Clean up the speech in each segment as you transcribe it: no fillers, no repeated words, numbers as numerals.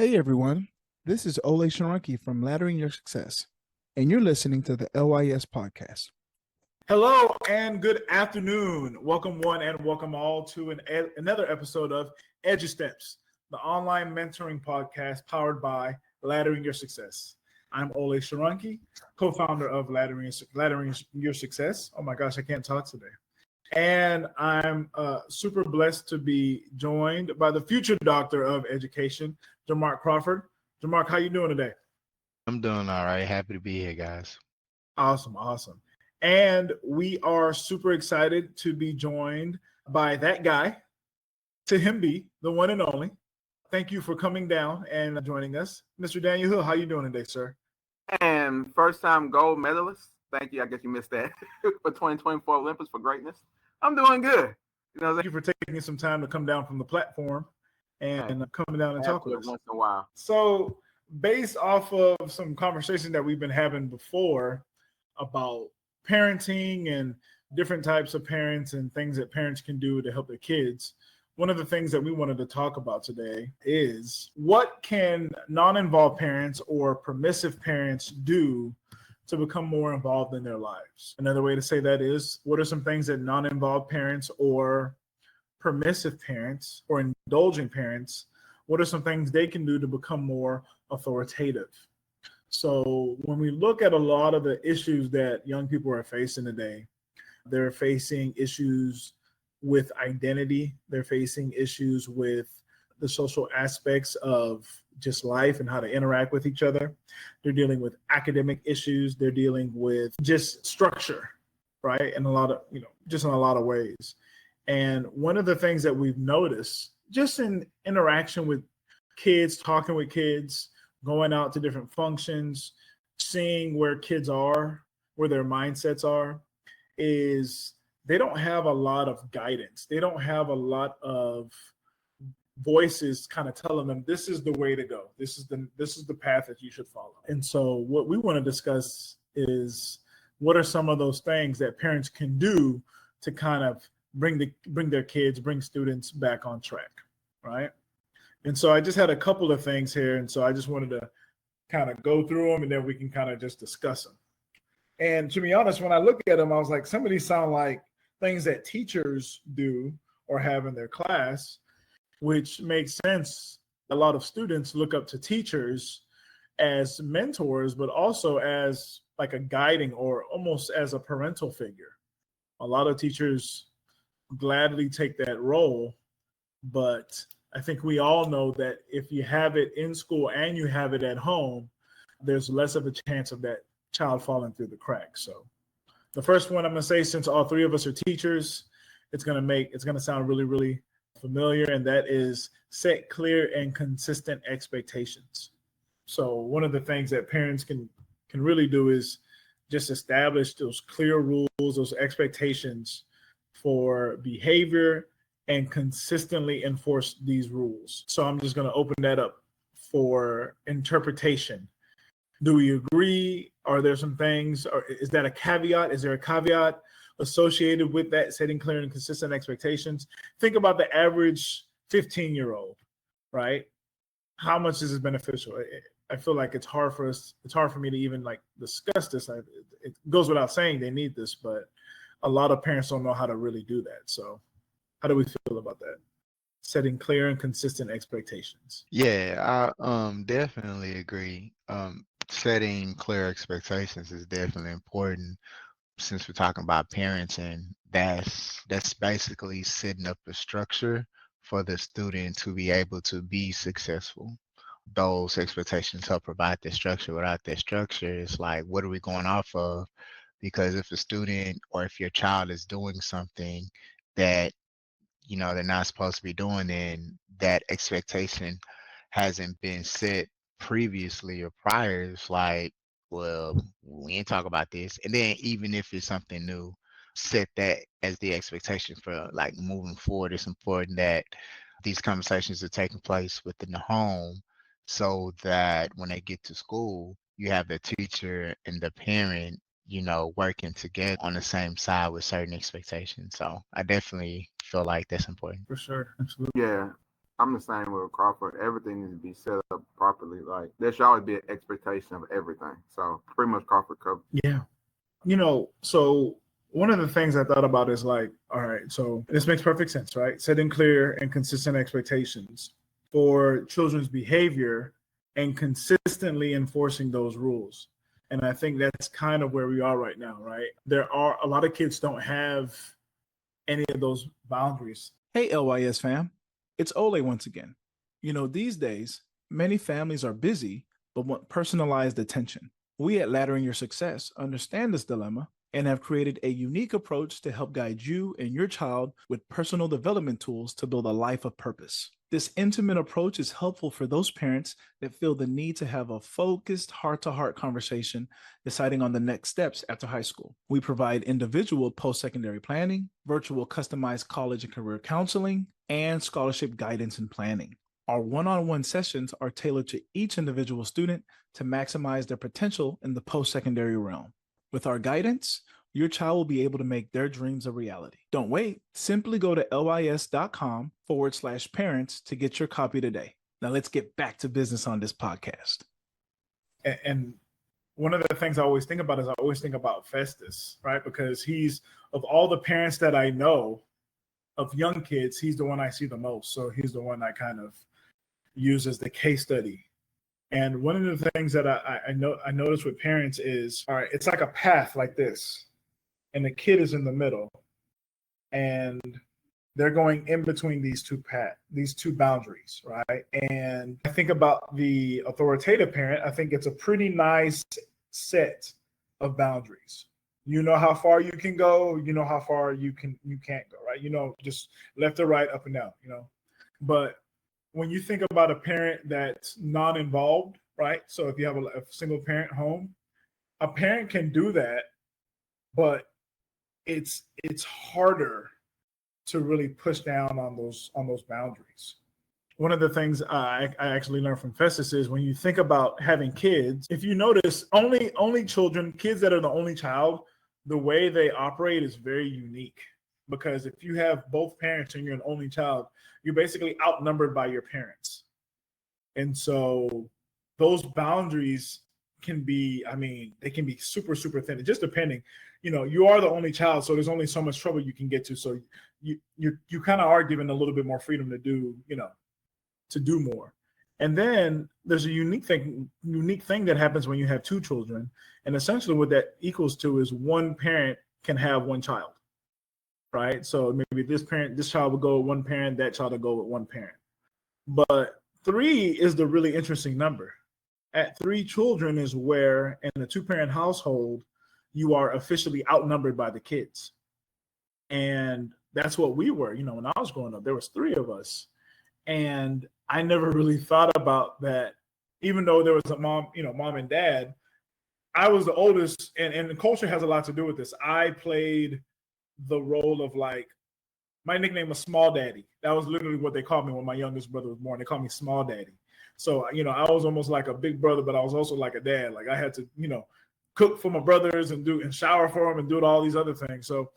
Hey everyone, this is LYS from Laddering Your Success, and you're listening to the LYS Podcast. Hello and good afternoon. Welcome one and welcome all to another episode of EduSteps, the online mentoring podcast powered by Laddering Your Success. I'm Ole Sharanki, co-founder of Laddering Your Success. Oh my gosh, I can't talk today. And I'm super blessed to be joined by the future doctor of education, Jamark Crawford. Jamark, how you doing today? I'm doing all right. Happy to be here, guys. Awesome. And we are super excited to be joined by that guy, to him be, the one and only. Thank you for coming down and joining us. Mr. Daniel Hill, how you doing today, sir? And first-time gold medalist. Thank you. I guess you missed that. For 2024 Olympics for greatness. I'm doing good. Thank you for taking some time to come down from the platform and coming down and talk with us. Once in a while. So based off of some conversations that we've been having before about parenting and different types of parents and things that parents can do to help their kids, one of the things that we wanted to talk about today is what can non-involved parents or permissive parents do to become more involved in their lives. Another way to say that is, what are some things that non-involved parents or permissive parents or indulging parents, what are some things they can do to become more authoritative? So when we look at a lot of the issues that young people are facing today, they're facing issues with identity. They're facing issues with the social aspects of just life and how to interact with each other. They're dealing with academic issues. They're dealing with just structure, right? And in a lot of ways. And one of the things that we've noticed just in interaction with kids, talking with kids, going out to different functions, seeing where kids are, where their mindsets are, is they don't have a lot of guidance. They don't have a lot of voices kind of telling them this is the way to go. This is the path that you should follow. And so what we want to discuss is what are some of those things that parents can do to kind of bring students back on track, right? And so I just had a couple of things here, and so I just wanted to kind of go through them, and then we can kind of just discuss them. And to be honest, when I look at them, I was like, some of these sound like things that teachers do or have in their class, which makes sense. A lot of students look up to teachers as mentors, but also as like a guiding or almost as a parental figure. A lot of teachers gladly take that role, but I think we all know that if you have it in school and you have it at home, there's less of a chance of that child falling through the cracks. So the first one I'm going to say, since all three of us are teachers, it's going to sound really, really familiar, and that is set clear and consistent expectations. So one of the things that parents can really do is just establish those clear rules, those expectations for behavior, and consistently enforce these rules. So I'm just going to open that up for interpretation. Do we agree? Are there some things, or is that a caveat? Is there a caveat associated with that, setting clear and consistent expectations? Think about the average 15-year-old, right? How much is this beneficial? I feel like it's hard for me to even like discuss this. It goes without saying they need this, but a lot of parents don't know how to really do that. So how do we feel about that? Setting clear and consistent expectations. Yeah, I definitely agree. Setting clear expectations is definitely important. Since we're talking about parenting, that's basically setting up a structure for the student to be able to be successful. Those expectations help provide the structure. Without that structure, it's like, what are we going off of? Because if a student or if your child is doing something that they're not supposed to be doing, then that expectation hasn't been set previously or prior. It's like, well, we ain't talk about this. And then even if it's something new, set that as the expectation for like moving forward. It's important that these conversations are taking place within the home so that when they get to school, you have the teacher and the parent, working together on the same side with certain expectations. So I definitely feel like that's important. For sure. Absolutely. Yeah. I'm the same with Crawford. Everything needs to be set up properly. Like there should always be an expectation of everything. So pretty much Crawford covered. Yeah. So one of the things I thought about is like, all right, so this makes perfect sense, right? Setting clear and consistent expectations for children's behavior and consistently enforcing those rules. And I think that's kind of where we are right now, right? There are a lot of kids don't have any of those boundaries. Hey, LYS fam. It's Ole once again. These days, many families are busy but want personalized attention. We at Laddering Your Success understand this dilemma and have created a unique approach to help guide you and your child with personal development tools to build a life of purpose. This intimate approach is helpful for those parents that feel the need to have a focused heart-to-heart conversation deciding on the next steps after high school. We provide individual post-secondary planning, virtual customized college and career counseling, and scholarship guidance and planning. Our one-on-one sessions are tailored to each individual student to maximize their potential in the post-secondary realm. With our guidance, your child will be able to make their dreams a reality. Don't wait. Simply go to lys.com/parents to get your copy today. Now let's get back to business on this podcast. And one of the things I always think about is I always think about Festus, right? Because he's, of all the parents that I know of young kids, he's the one I see the most. So he's the one I kind of use as the case study. And one of the things that I notice with parents is, all right, it's like a path like this, and the kid is in the middle, and they're going in between these two boundaries, right? And I think about the authoritative parent. I think it's a pretty nice set of boundaries. You know how far you can go. You know how far you can't go, right? Just left or right, up and down. But when you think about a parent that's non-involved, right? So if you have a single parent home, a parent can do that, but it's harder to really push down on those boundaries. One of the things I actually learned from Festus is when you think about having kids, if you notice, only children, kids that are the only child, the way they operate is very unique. Because if you have both parents and you're an only child, you're basically outnumbered by your parents. And so those boundaries can be, they can be super, super thin. It just depending, you are the only child, so there's only so much trouble you can get to. So you kind of are given a little bit more freedom to do, to do more. And then there's a unique thing that happens when you have two children. And essentially what that equals to is one parent can have one child. Right? So maybe this child will go with one parent, that child will go with one parent. But 3 is the really interesting number. At 3 children is where in a 2-parent household, you are officially outnumbered by the kids. And that's what we were, when I was growing up, there was 3 of us. And I never really thought about that, even though there was a mom and dad. I was the oldest, and the culture has a lot to do with this. I played the role of, like, my nickname was Small Daddy. That was literally what they called me when my youngest brother was born. They called me Small Daddy. So, I was almost like a big brother, but I was also like a dad. Like I had to, cook for my brothers and shower for them and do all these other things. So,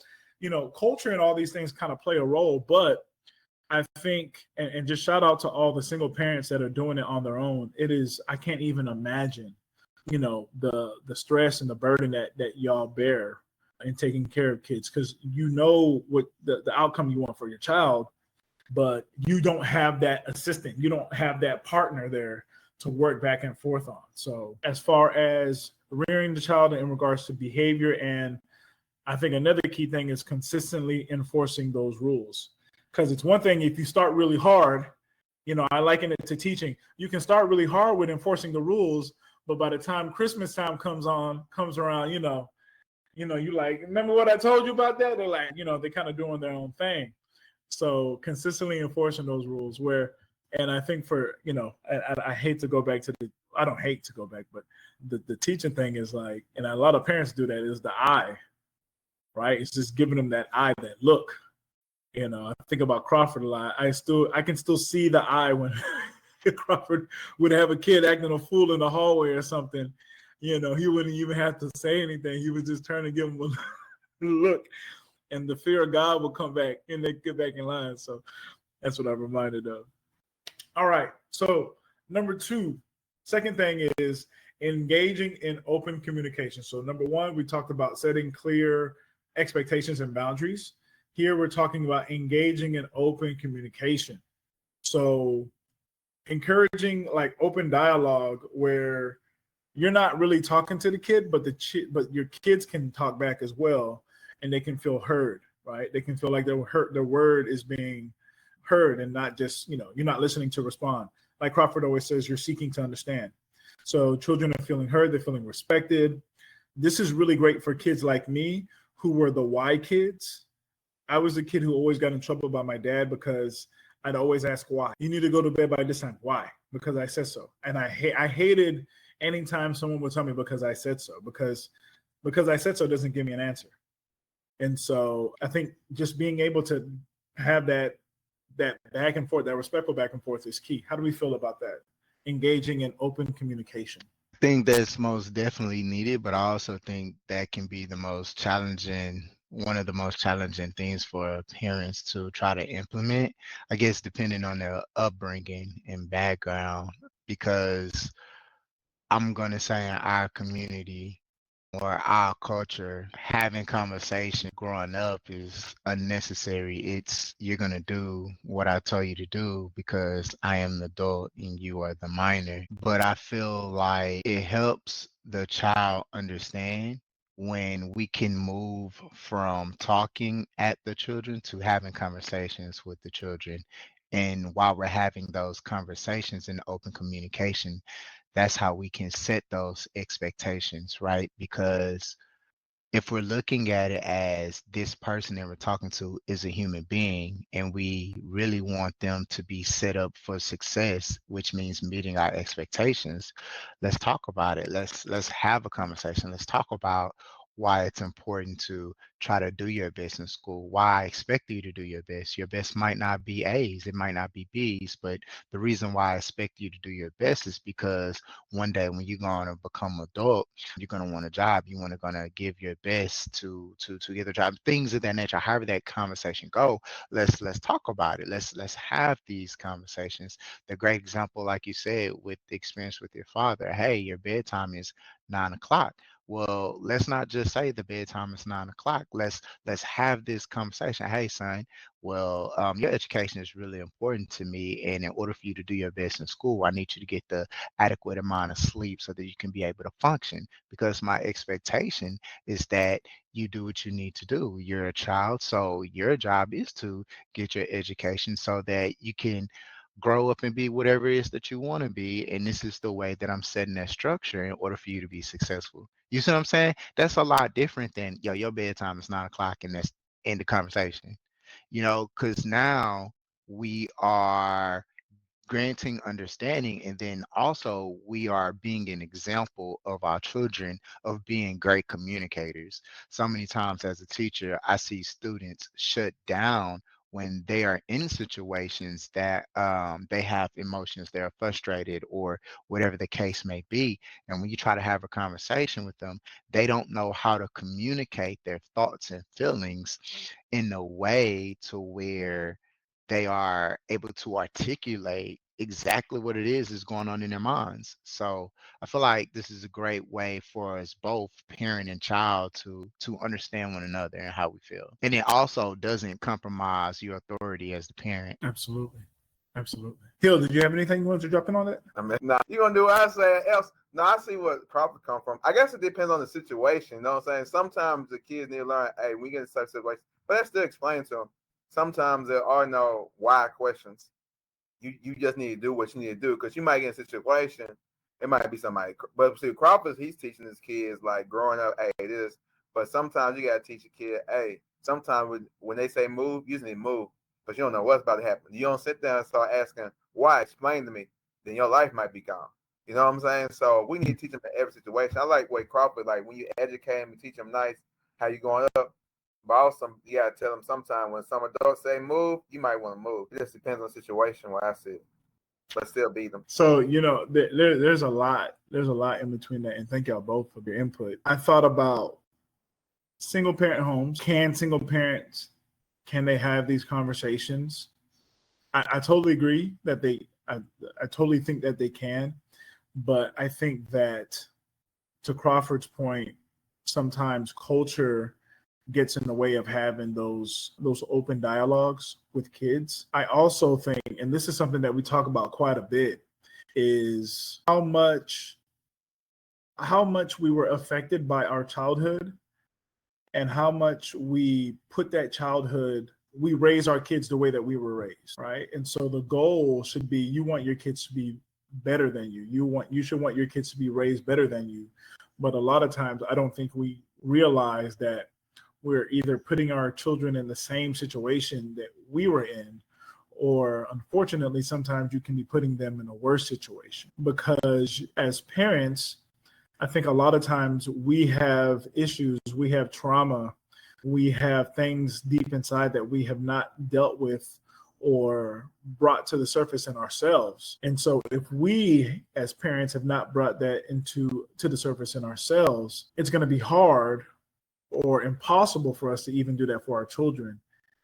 culture and all these things kind of play a role. But I think, and just shout out to all the single parents that are doing it on their own. I can't even imagine, the stress and the burden that y'all bear in taking care of kids, because what the outcome you want for your child, but you don't have that assistant, you don't have that partner there to work back and forth on. So as far as rearing the child in regards to behavior, and I think another key thing is consistently enforcing those rules. Because it's one thing if you start really hard, I liken it to teaching. You can start really hard with enforcing the rules, but by the time Christmas time comes around, you like, remember what I told you about that? They're like, they're kind of doing their own thing. So consistently enforcing those rules and I think for, I hate to go back to I don't hate to go back, but the teaching thing is like, and a lot of parents do that, is the eye, right? It's just giving them that eye, that look. I think about Crawford a lot. I can still see the eye when Crawford would have a kid acting a fool in the hallway or something. He wouldn't even have to say anything. He would just turn and give him a look, and the fear of God will come back, and they get back in line. So that's what I'm reminded of. All right. So number two, second thing is engaging in open communication. So number one, we talked about setting clear expectations and boundaries. Here we're talking about engaging in open communication. So encouraging like open dialogue where you're not really talking to the kid, but but your kids can talk back as well, and they can feel heard, right? They can feel like their word is being heard, and not just you're not listening to respond. Like Crawford always says, you're seeking to understand. So children are feeling heard, they're feeling respected. This is really great for kids like me who were the why kids. I was the kid who always got in trouble by my dad because I'd always ask why. You need to go to bed by this time. Why? Because I said so. And I hated anytime someone would tell me because I said so, because I said so doesn't give me an answer. And so I think just being able to have that back and forth, that respectful back and forth is key. How do we feel about that? Engaging in open communication. I think that's most definitely needed, but I also think that can be one of the most challenging things for parents to try to implement, I guess, depending on their upbringing and background, because I'm going to say in our community or our culture, having conversation growing up is unnecessary. You're going to do what I tell you to do because I am the adult and you are the minor. But I feel like it helps the child understand when we can move from talking at the children to having conversations with the children. And while we're having those conversations in open communication, that's how we can set those expectations, right? Because if we're looking at it as this person that we're talking to is a human being and we really want them to be set up for success, which means meeting our expectations, let's talk about it. Let's have a conversation. Let's talk about why it's important to try to do your best in school, why I expect you to do your best. Your best might not be A's, it might not be B's, but the reason why I expect you to do your best is because one day when you're going to become adult, you're going to want a job, you want to going to give your best to get a job, things of that nature. However that conversation go, let's talk about it. Let's have these conversations. The great example, like you said, with the experience with your father, hey, your bedtime is 9 o'clock. Well, let's not just say the bedtime is 9 o'clock. Let's have this conversation. Hey, son, well, your education is really important to me, and in order for you to do your best in school, I need you to get the adequate amount of sleep so that you can be able to function. Because my expectation is that you do what you need to do. You're a child, so your job is to get your education so that you can grow up and be whatever it is that you want to be. And this is the way that I'm setting that structure in order for you to be successful. You see what I'm saying? That's a lot different than, yo, your bedtime is 9 o'clock and that's end the conversation. Because now we are granting understanding, and then also we are being an example of our children of being great communicators. So many times as a teacher, I see students shut down when they are in situations that they have emotions, they're frustrated or whatever the case may be. And when you try to have a conversation with them, they don't know how to communicate their thoughts and feelings in a way to where they are able to articulate exactly what it is going on in their minds. So I feel like this is a great way for us both, parent and child, to understand one another and how we feel. And it also doesn't compromise your authority as the parent. Absolutely. Absolutely. Hill, did you have anything you wanted to drop in on that? I mean, nah, you gonna do what I say else. No, I see what Crawford come from. I guess it depends on the situation. You know what I'm saying? Sometimes the kids need to learn, hey, we get in such situations, but let's still explain to them. Sometimes there are no why questions. You just need to do what you need to do, because you might get in a situation. It might be somebody, but see, Crawford, he's teaching his kids like growing up, hey, this. But sometimes you gotta teach a kid, hey, sometimes when they say move, you just need to move, but you don't know what's about to happen. You don't sit down and start asking why. Explain to me. Then your life might be gone. You know what I'm saying? So we need to teach them in every situation. I like Wade Crawford, like when you educate them, you teach them nice, how you going up. But also, you gotta tell them sometimes when some adults say move, you might want to move. It just depends on the situation where I see it, but still beat them. So, there's a lot in between that. And thank y'all both for your input. I thought about single parent homes. Can single parents, can they have these conversations? I totally agree that I totally think that they can, but I think that, to Crawford's point, sometimes culture gets in the way of having those open dialogues with kids. I also think, and this is something that we talk about quite a bit, is how much we were affected by our childhood, and how much we put that childhood, we raise our kids the way that we were raised, right? And so the goal should be, you want your kids to be better than you. You should want your kids to be raised better than you. But a lot of times I don't think we realize that we're either putting our children in the same situation that we were in, or unfortunately, sometimes you can be putting them in a worse situation. Because as parents, I think a lot of times we have issues, we have trauma, we have things deep inside that we have not dealt with or brought to the surface in ourselves. And so if we as parents have not brought that to the surface in ourselves, it's going to be hard or impossible for us to even do that for our children.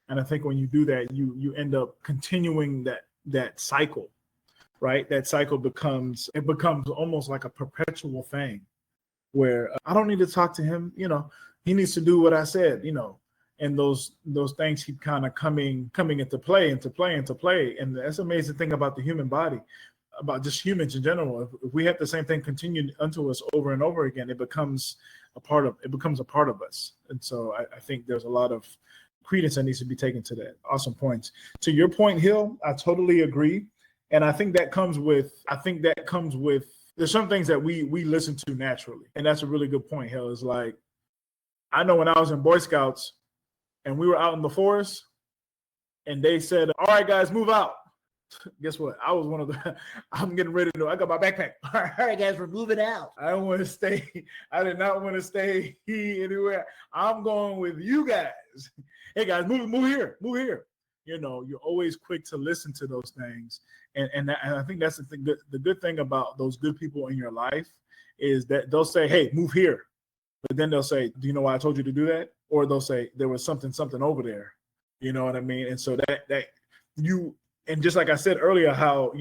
And I think when you do that, you end up continuing that cycle, right? That cycle becomes almost like a perpetual thing, where I don't need to talk to him, he needs to do what I said, and those things keep kind of coming into play. And that's the amazing thing about the human body, about just humans in general. If we have the same thing continue unto us over and over again, it becomes a part of us. And so I think there's a lot of credence that needs to be taken to that. Awesome points. To your point, Hill, I totally agree. And I think that comes with there's some things that we listen to naturally. And that's a really good point, Hill. Is like, I know when I was in Boy Scouts and we were out in the forest and they said, all right, guys, move out. Guess what? I was one of the, I'm getting ready to, I got my backpack. All right, guys, we're moving out. I don't want to stay. I did not want to stay anywhere. I'm going with you guys. Hey, guys, move here. You're always quick to listen to those things. And I think that's the good thing about those good people in your life is that they'll say, hey, move here. But then they'll say, do you know why I told you to do that? Or they'll say, there was something over there. You know what I mean? And so and just like I said earlier, how,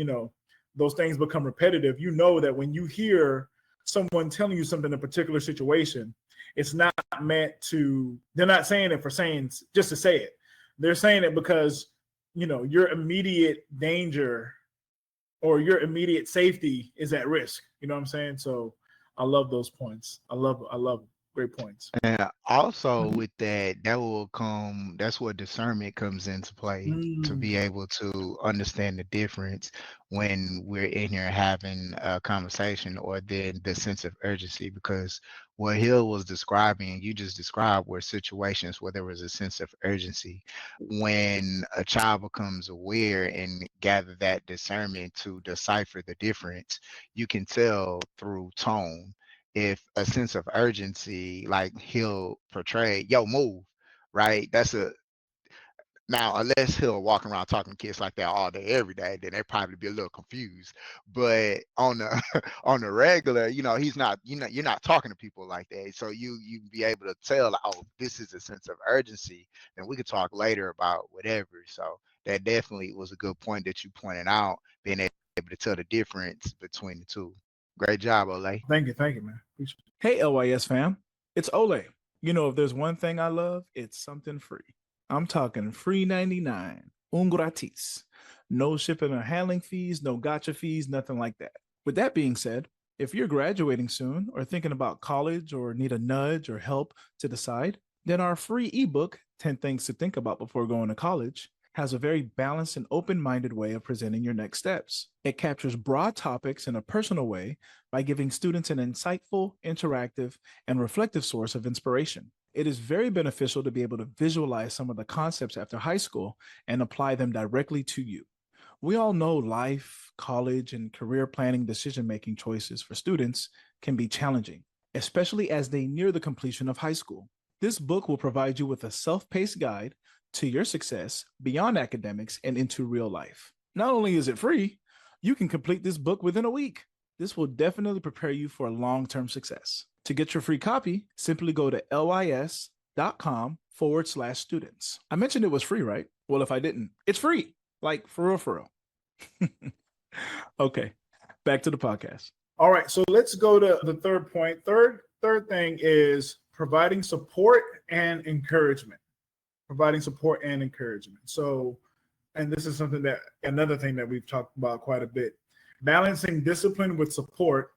those things become repetitive. You know that when you hear someone telling you something in a particular situation, it's not meant to, they're not saying it for saying, just to say it. They're saying it because, your immediate danger or your immediate safety is at risk. You know what I'm saying? So I love those points. I love great points. And also with that will come, that's where discernment comes into play, to be able to understand the difference when we're in here having a conversation, or then the sense of urgency. Because what Hill was describing, and you just described, were situations where there was a sense of urgency. When a child becomes aware and gather that discernment to decipher the difference, you can tell through tone. If a sense of urgency, like Hill portrayed, yo, move, right? Now, unless Hill walking around talking to kids like that all day, every day, then they'd probably be a little confused. But on the on the regular, he's not, you're not talking to people like that. So you be able to tell, like, oh, this is a sense of urgency. And we could talk later about whatever. So that definitely was a good point that you pointed out, being able to tell the difference between the two. Great job, Ole. Thank you, man. Appreciate it. Hey, LYS fam. It's Ole. If there's one thing I love, it's something free. I'm talking free 99, un gratis. No shipping or handling fees, no gotcha fees, nothing like that. With that being said, if you're graduating soon or thinking about college or need a nudge or help to decide, then our free ebook, 10 Things to Think About Before Going to College, has a very balanced and open-minded way of presenting your next steps. It captures broad topics in a personal way by giving students an insightful, interactive, and reflective source of inspiration. It is very beneficial to be able to visualize some of the concepts after high school and apply them directly to you. We all know life, college, and career planning decision-making choices for students can be challenging, especially as they near the completion of high school. This book will provide you with a self-paced guide to your success beyond academics and into real life. Not only is it free, you can complete this book within a week. This will definitely prepare you for long-term success. To get your free copy, simply go to lys.com/students. I mentioned it was free, right? Well, if I didn't, it's free. Like, for real. Okay, back to the podcast. All right, so let's go to the third point. Third thing is providing support and encouragement. Providing support and encouragement. So, and this is something that another thing that we've talked about quite a bit. Balancing discipline with support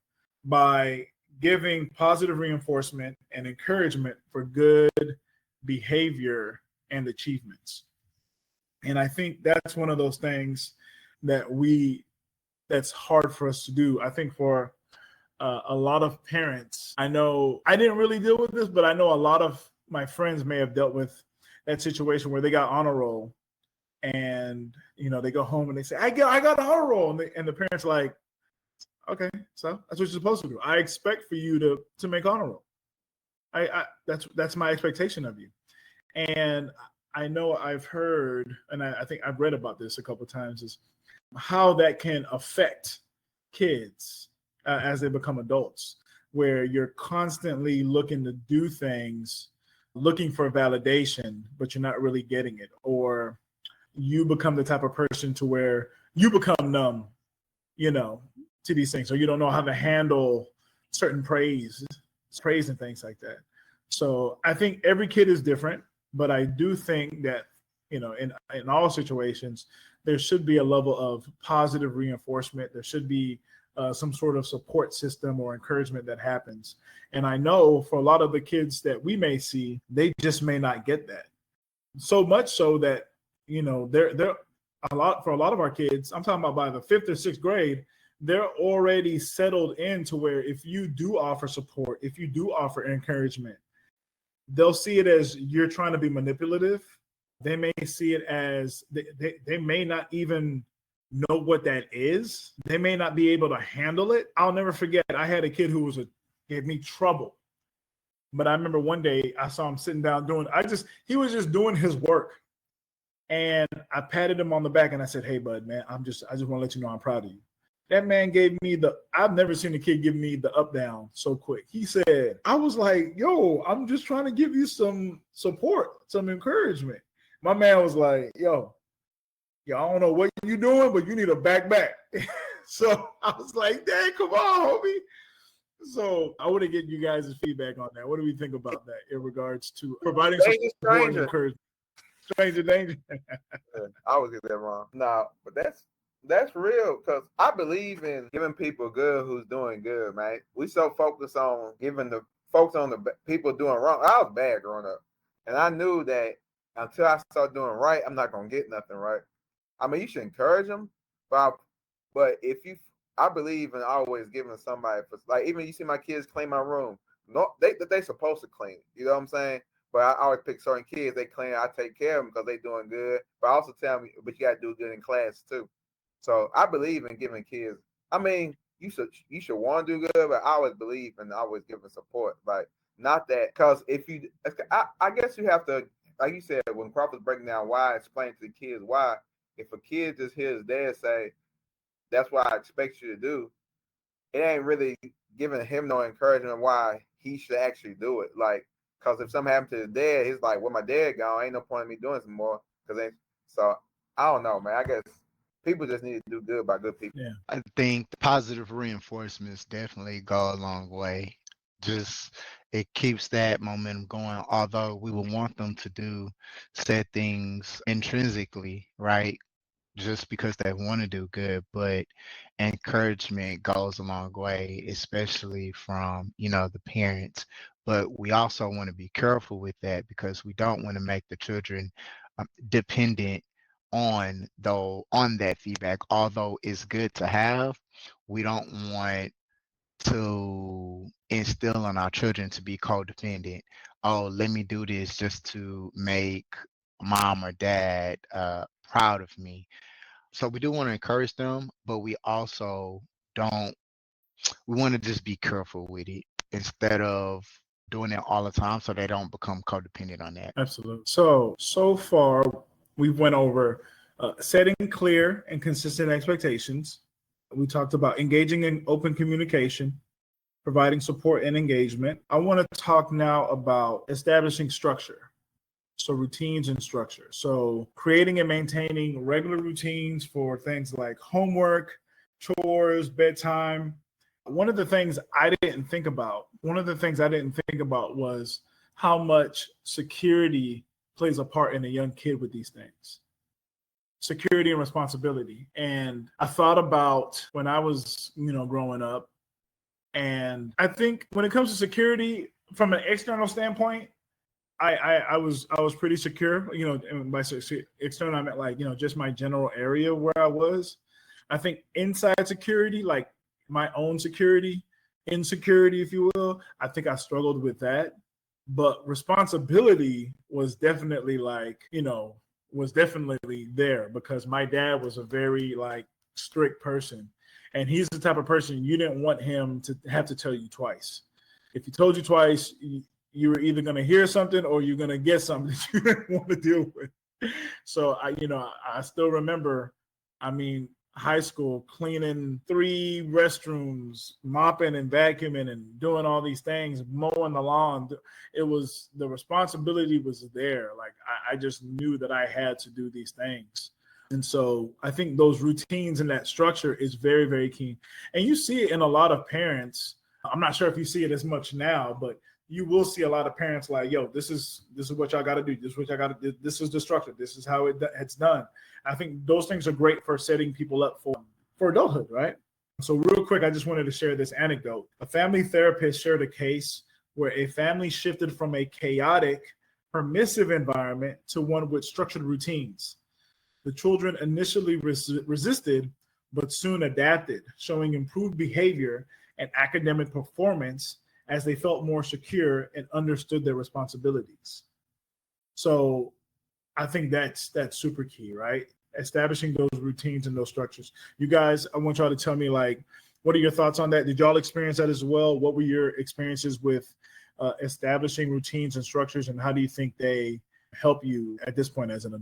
by giving positive reinforcement and encouragement for good behavior and achievements. And I think that's one of those things that's hard for us to do. I think for a lot of parents, I know I didn't really deal with this, but I know a lot of my friends may have dealt with that situation where they got honor roll, and they go home and they say, I got an honor roll, and the parents are like, okay, so that's what you're supposed to do. I expect for you to make honor roll. That's my expectation of you. And I know I've heard, and I think I've read about this a couple of times, is how that can affect kids as they become adults, where you're constantly looking to do things, looking for validation, but you're not really getting it. Or you become the type of person to where you become numb, to these things, or you don't know how to handle certain praise and things like that. So I think every kid is different, but I do think that, in all situations, there should be a level of positive reinforcement. There should be some sort of support system or encouragement that happens. And I know for a lot of the kids that we may see, they just may not get that. So much so that, they're for a lot of our kids, I'm talking about by the 5th or 6th grade, they're already settled into where if you do offer support, if you do offer encouragement, they'll see it as you're trying to be manipulative. They may see it as they may not even know what that is. They may not be able to handle it. I'll never forget, I had a kid who gave me trouble. But I remember one day I saw him sitting down he was just doing his work. And I patted him on the back and I said, hey, bud, man, I just want to let you know I'm proud of you. That man gave me I've never seen a kid give me the up down so quick. He said, I was like, yo, I'm just trying to give you some support, some encouragement. My man was like, yo, I don't know what you're doing, but you need a back. So I was like, dang, come on, homie. So I want to get you guys' feedback on that. What do we think about that in regards to providing support and encouragement? Stranger danger. I always get that wrong. No, but that's real, because I believe in giving people good who's doing good, man. We so focused on giving the folks on the people doing wrong. I was bad growing up, and I knew that until I start doing right, I'm not gonna get nothing right. I mean, you should encourage them, but I believe in always giving somebody, for like, even you see my kids clean my room. No, they supposed to clean. You know what I'm saying? But I always pick certain kids. They clean. I take care of them because they doing good. But I also tell them, but you got to do good in class too. So I believe in giving kids. I mean, you should want to do good, but I always believe in always giving support. Like, not that, because I guess you have to, like you said, when Crawford's breaking down why, explain to the kids why. If a kid just hears his dad say, that's what I expect you to do, it ain't really giving him no encouragement why he should actually do it. Like, because if something happened to his dad, he's like, well, my dad gone, ain't no point in me doing some more. So I don't know, man. I guess people just need to do good by good people. Yeah. I think the positive reinforcements definitely go a long way. Just it keeps that momentum going, although we would want them to do said things intrinsically, right? Just because they want to do good, but encouragement goes a long way, especially from, the parents. But we also want to be careful with that because we don't want to make the children dependent on that feedback. Although it's good to have, we don't want to instill on our children to be codependent. Oh, let me do this just to make mom or dad proud of me. So we do want to encourage them, but we also we want to just be careful with it instead of doing it all the time so they don't become codependent on that. Absolutely. So far, we went over setting clear and consistent expectations. We talked about engaging in open communication, providing support and engagement. I want to talk now about establishing structure. So routines and structure. So creating and maintaining regular routines for things like homework, chores, bedtime. One of the things I didn't think about was how much security plays a part in a young kid with these things. Security and responsibility. And I thought about when I was, growing up. And I think when it comes to security from an external standpoint, I was pretty secure. And by external, I meant like, just my general area where I was. I think inside security, like my own security, insecurity, if you will, I think I struggled with that. But responsibility was definitely there because my dad was a very strict person. And he's the type of person you didn't want him to have to tell you twice. If he told you twice, you were either going to hear something or you're going to get something that you didn't want to deal with. So I still remember, high school, cleaning 3 restrooms, mopping and vacuuming and doing all these things, mowing the lawn. The responsibility was there. I just knew that I had to do these things. And so I think those routines and that structure is very, very key. And you see it in a lot of parents. I'm not sure if you see it as much now, but you will see a lot of parents like, yo, this is what y'all got to do. This is what y'all got to do. This is the structure. This is how it's done. I think those things are great for setting people up for adulthood, right? So real quick, I just wanted to share this anecdote. A family therapist shared a case where a family shifted from a chaotic, permissive environment to one with structured routines. The children initially resisted, but soon adapted, showing improved behavior and academic performance as they felt more secure and understood their responsibilities. So I think that's super key, right? Establishing those routines and those structures. You guys, I want y'all to tell me, what are your thoughts on that? Did y'all experience that as well? What were your experiences with establishing routines and structures, and how do you think they help you at this point as an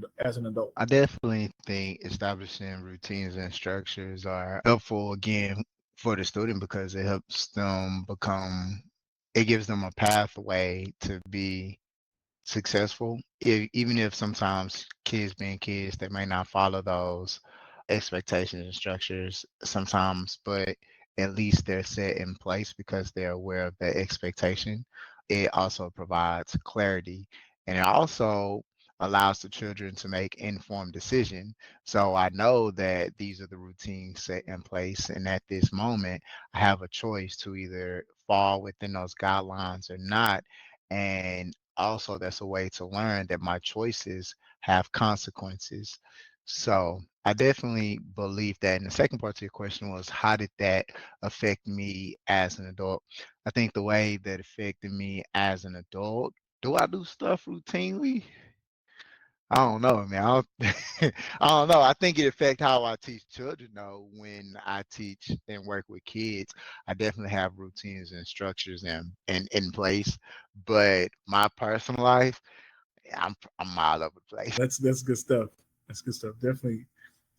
adult? I definitely think establishing routines and structures are helpful again for the student because it helps them it gives them a pathway to be successful. Even if sometimes kids being kids, they may not follow those expectations and structures sometimes, but at least they're set in place because they're aware of the expectation. It also provides clarity, and it also allows the children to make informed decision. So I know that these are the routines set in place, and at this moment, I have a choice to either fall within those guidelines or not. And also, that's a way to learn that my choices have consequences. So I definitely believe that. And the second part to your question was, how did that affect me as an adult? I think the way that affected me as an adult, do I do stuff routinely? I don't know, man. I don't know. I think it affects how I teach children, though. When I teach and work with kids, I definitely have routines and structures in place. But my personal life, I'm all over the place. That's good stuff. That's good stuff. Definitely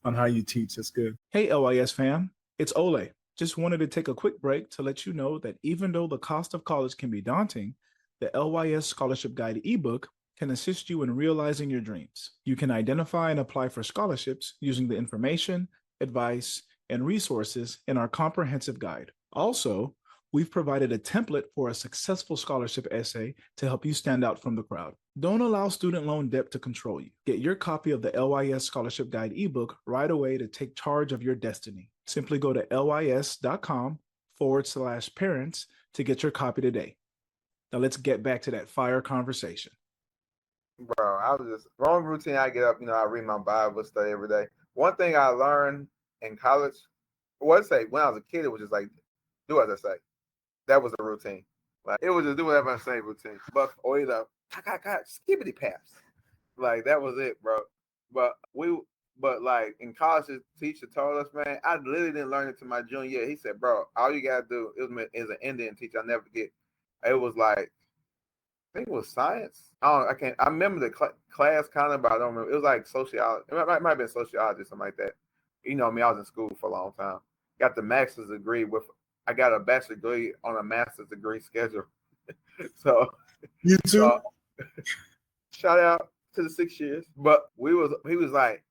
on how you teach. That's good. Hey, LYS fam, it's Ole. Just wanted to take a quick break to let you know that even though the cost of college can be daunting, the LYS Scholarship Guide ebook can assist you in realizing your dreams. You can identify and apply for scholarships using the information, advice, and resources in our comprehensive guide. Also, we've provided a template for a successful scholarship essay to help you stand out from the crowd. Don't allow student loan debt to control you. Get your copy of the LYS Scholarship Guide ebook right away to take charge of your destiny. Simply go to lys.com/parents to get your copy today. Now let's get back to that fire conversation. Bro, I was just wrong routine. I get up, I read my Bible, study every day. One thing I learned in college, when I was a kid, it was just like, do as I say. That was the routine. It was just do whatever I say routine. But or either skippity paps. That was it, bro. But in college, the teacher told us, man, I literally didn't learn it to my junior year. He said, bro, all you gotta do is an Indian teacher. I'll never forget. It was I think it was science. I remember the class kind of, but I don't remember. It was sociology. It might have been sociology, something like that. You know me, I was in school for a long time. Got the master's degree I got a bachelor's degree on a master's degree schedule. So You too. Shout out to the 6 years. But he was like,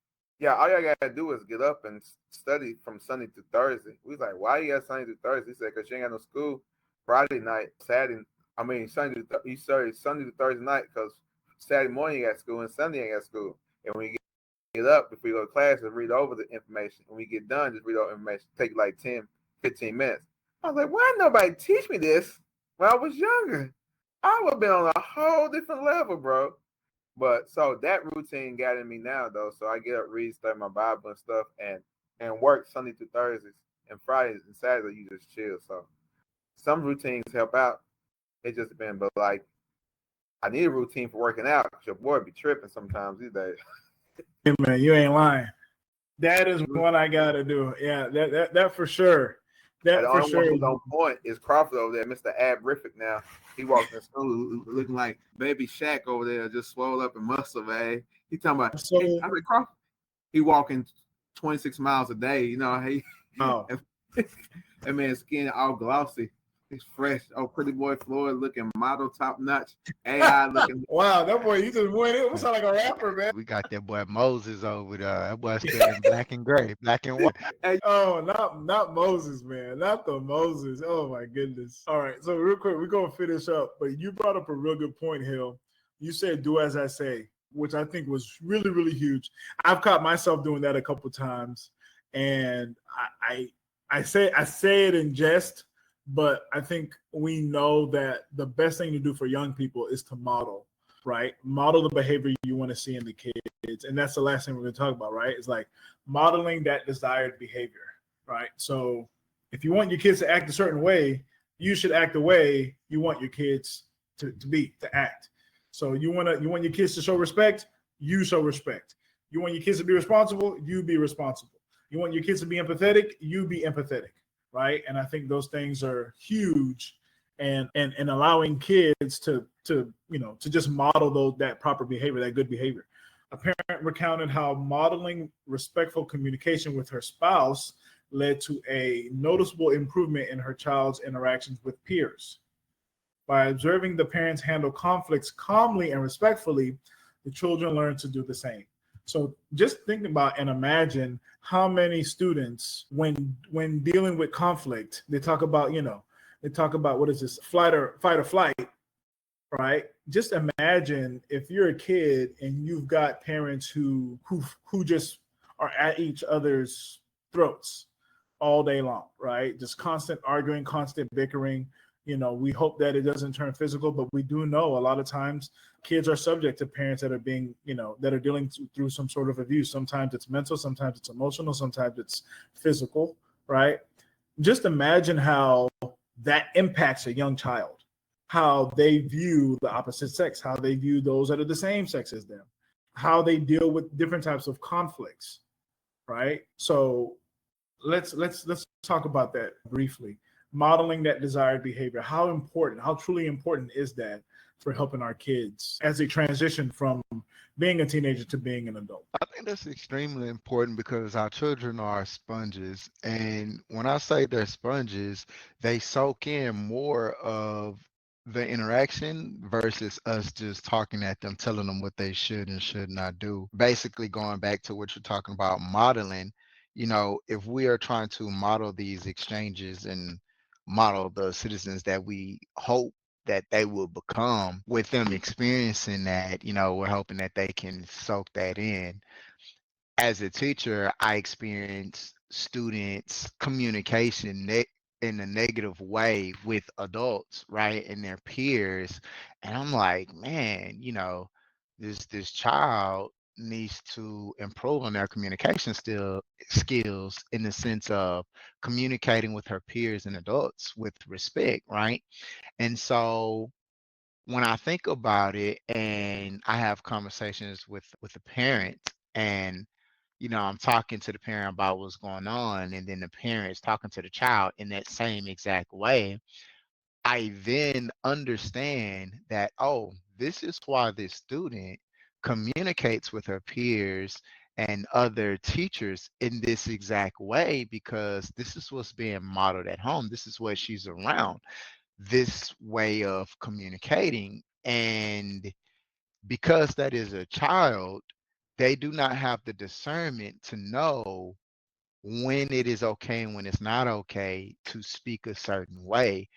Yeah, all y'all gotta do is get up and study from Sunday to Thursday. We was like, why you got Sunday to Thursday? He said, cause you ain't got no school Friday night, Saturday. I mean, you started Sunday to Thursday night because Saturday morning you got school and Sunday you got school. And when you get up before you go to class, just read over the information. When we get done, just read over information. Take like 10, 15 minutes. I was like, why didn't nobody teach me this when I was younger? I would have been on a whole different level, bro. But so that routine got in me now though. So I get up, read, study my Bible and stuff, and work Sunday through Thursdays, and Fridays and Saturdays you just chill. So some routines help out. It just been, but like I need a routine for working out because your boy be tripping sometimes these days. Hey man, you ain't lying. That is what I gotta do. Yeah, that for sure. That the for only sure. one who's on point is Crawford over there, Mr. Abrific now. He walks in school looking like baby Shaq over there, just swole up and muscle, man. He talking about, So, hey, I mean, Crawford, he walking 26 miles a day, you know, that man's skin all glossy. He's fresh. Oh, pretty boy Floyd looking model top notch. AI looking. Wow, that boy, you just went in. It sound like a rapper, man. We got that boy Moses over there. That boy still in black and gray, black and white. Oh, not Moses, man. Not the Moses. Oh my goodness. All right. So real quick, we're gonna finish up. But you brought up a real good point, Hill. You said do as I say, which I think was really, really huge. I've caught myself doing that a couple times. And I say it in jest, but I think we know that the best thing to do for young people is to model, right? Model the behavior you want to see in the kids. And that's the last thing we're going to talk about, right? It's like modeling that desired behavior, right? So if you want your kids to act a certain way, you should act the way you want your kids to act. So you want your kids to show respect, you show respect. You want your kids to be responsible, you be responsible. You want your kids to be empathetic, you be empathetic. Right. And I think those things are huge, and allowing kids to just model that proper behavior, that good behavior. A parent recounted how modeling respectful communication with her spouse led to a noticeable improvement in her child's interactions with peers. By observing the parents handle conflicts calmly and respectfully, the children learn to do the same. So just think about and imagine how many students, when dealing with conflict, they talk about what is this, fight or flight, right? Just imagine if you're a kid and you've got parents who just are at each other's throats all day long, right? Just constant arguing, constant bickering. We hope that it doesn't turn physical, but we do know a lot of times kids are subject to parents that are being, that are dealing through some sort of abuse. Sometimes it's mental, sometimes it's emotional, sometimes it's physical, right? Just imagine how that impacts a young child, how they view the opposite sex, how they view those that are the same sex as them, how they deal with different types of conflicts, right? So let's talk about that briefly. Modeling that desired behavior. How truly important is that for helping our kids as they transition from being a teenager to being an adult? I think that's extremely important because our children are sponges. And when I say they're sponges, they soak in more of the interaction versus us just talking at them, telling them what they should and should not do. Basically, going back to what you're talking about, modeling, if we are trying to model these exchanges and model the citizens that we hope that they will become with them experiencing that, we're hoping that they can soak that in. As a teacher, I experience students communication in a negative way with adults, right, and their peers, and I'm like, man, this child needs to improve on their communication skills in the sense of communicating with her peers and adults with respect, right? And so when I think about it and I have conversations with the parent, and I'm talking to the parent about what's going on, and then the parent is talking to the child in that same exact way, I then understand that, oh, this is why this student communicates with her peers and other teachers in this exact way, because this is what's being modeled at home. This is what she's around, this way of communicating. And because that is a child, they do not have the discernment to know when it is okay and when it's not okay to speak a certain way.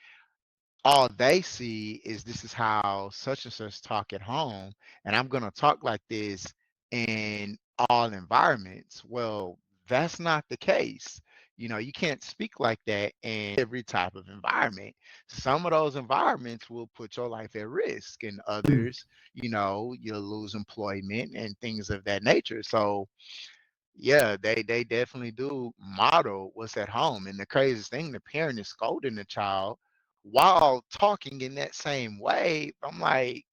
All they see is this is how such and such talk at home, and I'm going to talk like this in all environments. Well, that's not the case. You can't speak like that in every type of environment. Some of those environments will put your life at risk, and others, you'll lose employment and things of that nature. So, yeah, they definitely do model what's at home. And the craziest thing, the parent is scolding the child while talking in that same way. I'm like,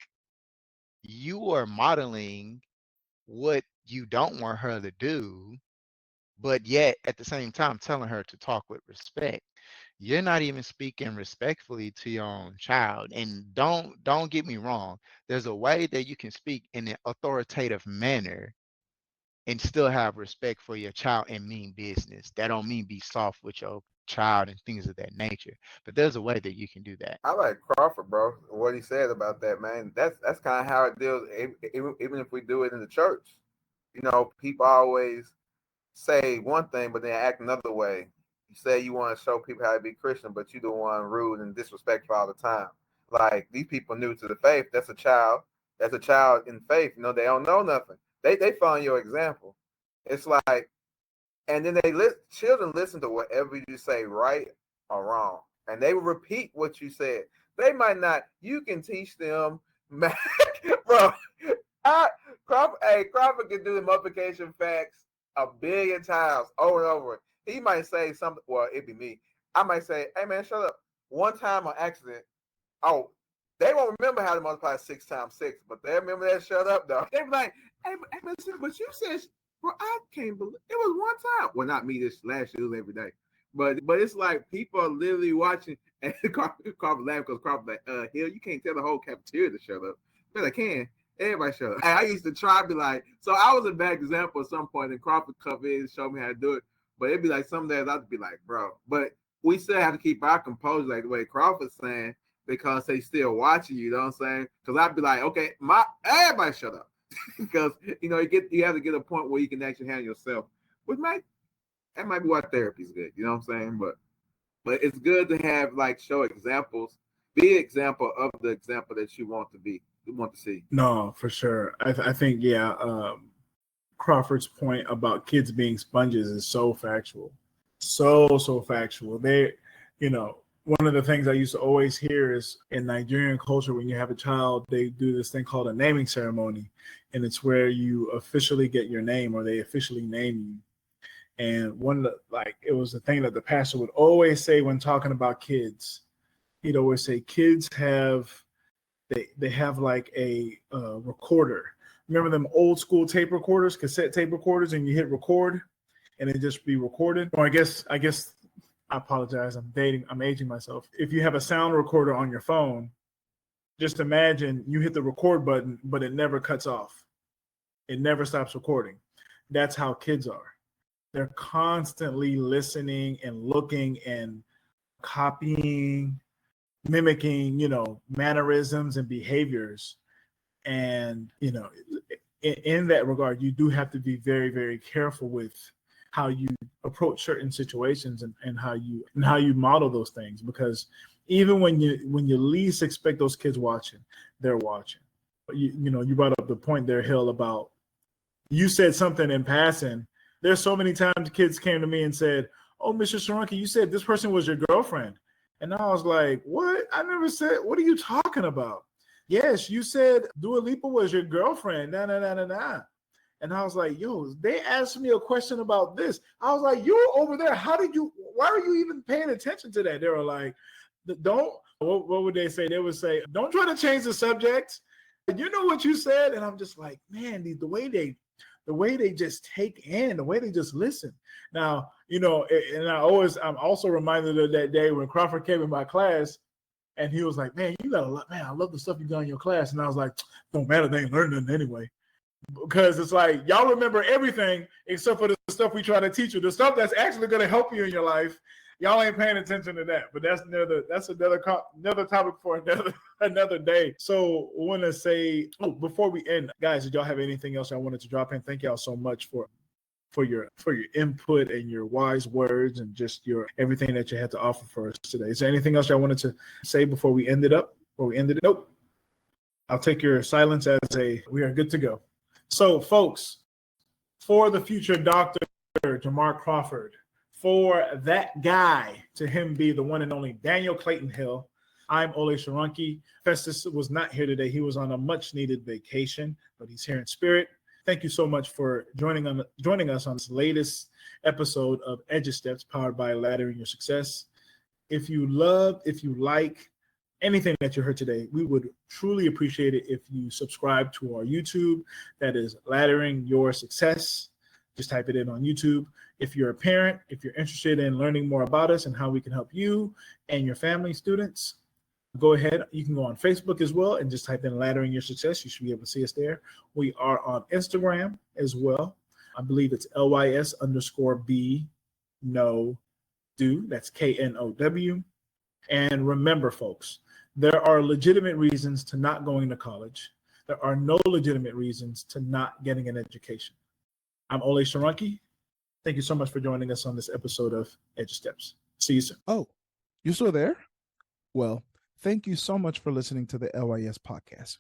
you are modeling what you don't want her to do, but yet at the same time telling her to talk with respect. You're not even speaking respectfully to your own child. And don't get me wrong, there's a way that you can speak in an authoritative manner and still have respect for your child and mean business. That don't mean be soft with your child and things of that nature. But there's a way that you can do that. I like Crawford, bro. What he said about that, man. That's kind of how it deals. Even if we do it in the church, people always say one thing, but then act another way. You say you want to show people how to be Christian, but you the one rude and disrespectful all the time. Like these people new to the faith. That's a child. That's a child in faith. They don't know nothing. They follow your example. It's like, and then children listen to whatever you say, right or wrong, and they will repeat what you said. They might not. You can teach them, bro. Crawford can do the multiplication facts a billion times over and over. He might say something. Well, it'd be me. I might say, "Hey man, shut up." One time on accident. Oh, they won't remember how to multiply 6 times 6, but they remember that shut up though. They be like, "Hey, but you said." Well, I can't believe it was one time. Well, not me this last year, it was every day. But it's like people are literally watching, and Crawford laughing because Crawford like, Hill, you can't tell the whole cafeteria to shut up. But I can. Everybody shut up. And I used to try to be like, so I was a bad example at some point, and Crawford come in and show me how to do it. But it'd be like some days I'd be like, bro. But we still have to keep our composure like the way Crawford's saying, because they still watching you, know what I'm saying? Because I'd be like, okay, everybody shut up. Because you have to get a point where you can actually handle yourself. That might be why therapy is good, you know what I'm saying? But it's good to have show examples, be an example of the example that you want to see. No, for sure. I think Crawford's point about kids being sponges is so factual, so factual. They, one of the things I used to always hear is in Nigerian culture, when you have a child, they do this thing called a naming ceremony. And it's where you officially get your name, or they officially name you. And it was the thing that the pastor would always say when talking about kids. He'd always say, kids have a recorder. Remember them old school tape recorders, cassette tape recorders, and you hit record and it just be recorded? Or I guess I apologize. I'm aging myself. If you have a sound recorder on your phone, just imagine you hit the record button, but it never cuts off. It never stops recording. That's how kids are. They're constantly listening and looking and copying, mimicking, mannerisms and behaviors. And, in that regard, you do have to be very, very careful with how you approach certain situations and how you model those things, because even when you least expect those kids watching, they're watching. You brought up the point there, Hill, about you said something in passing. There's so many times kids came to me and said, "Oh, Mr. Sharonke, you said this person was your girlfriend." And I was like, "What? I never said, what are you talking about?" "Yes, you said Dua Lipa was your girlfriend. Nah. And I was like, "Yo, they asked me a question about this." I was like, "You were over there. Why are you even paying attention to that?" They were like, what would they say? They would say, "Don't try to change the subject. You know what you said." And I'm just like, man, the way they just take in, the way they just listen. Now, and I'm also reminded of that day when Crawford came in my class and he was like, "Man, you got a lot, man. I love the stuff you got in your class." And I was like, "Don't matter. They ain't learning nothing anyway." Because it's like, y'all remember everything except for the stuff we try to teach you, the stuff that's actually going to help you in your life. Y'all ain't paying attention to that, but that's another topic for another day. So I want to say, before we end, guys, did y'all have anything else I wanted to drop in? Thank y'all so much for your input and your wise words and just your everything that you had to offer for us today. Is there anything else y'all wanted to say before we ended it? Nope. I'll take your silence as we are good to go. So, folks, for the future Dr. Jamar Crawford, for that guy, to him be the one and only Daniel Clayton Hill, I'm Ole Sharonki. Festus was not here today. He was on a much-needed vacation, but he's here in spirit. Thank you so much for joining us on this latest episode of Edge Steps, powered by Laddering Your Success. If you like anything that you heard today, we would truly appreciate it if you subscribe to our YouTube. That is Laddering Your Success. Just type it in on YouTube. If you're a parent, if you're interested in learning more about us and how we can help you and your family, students, go ahead. You can go on Facebook as well and just type in Laddering Your Success. You should be able to see us there. We are on Instagram as well. I believe it's LYS_B no do. That's KNOW. And remember, folks, there are legitimate reasons to not going to college. There are no legitimate reasons to not getting an education. I'm Ole Sharonki. Thank you so much for joining us on this episode of Edge Steps. See you soon. Oh, you're still there? Well, thank you so much for listening to the LYS Podcast.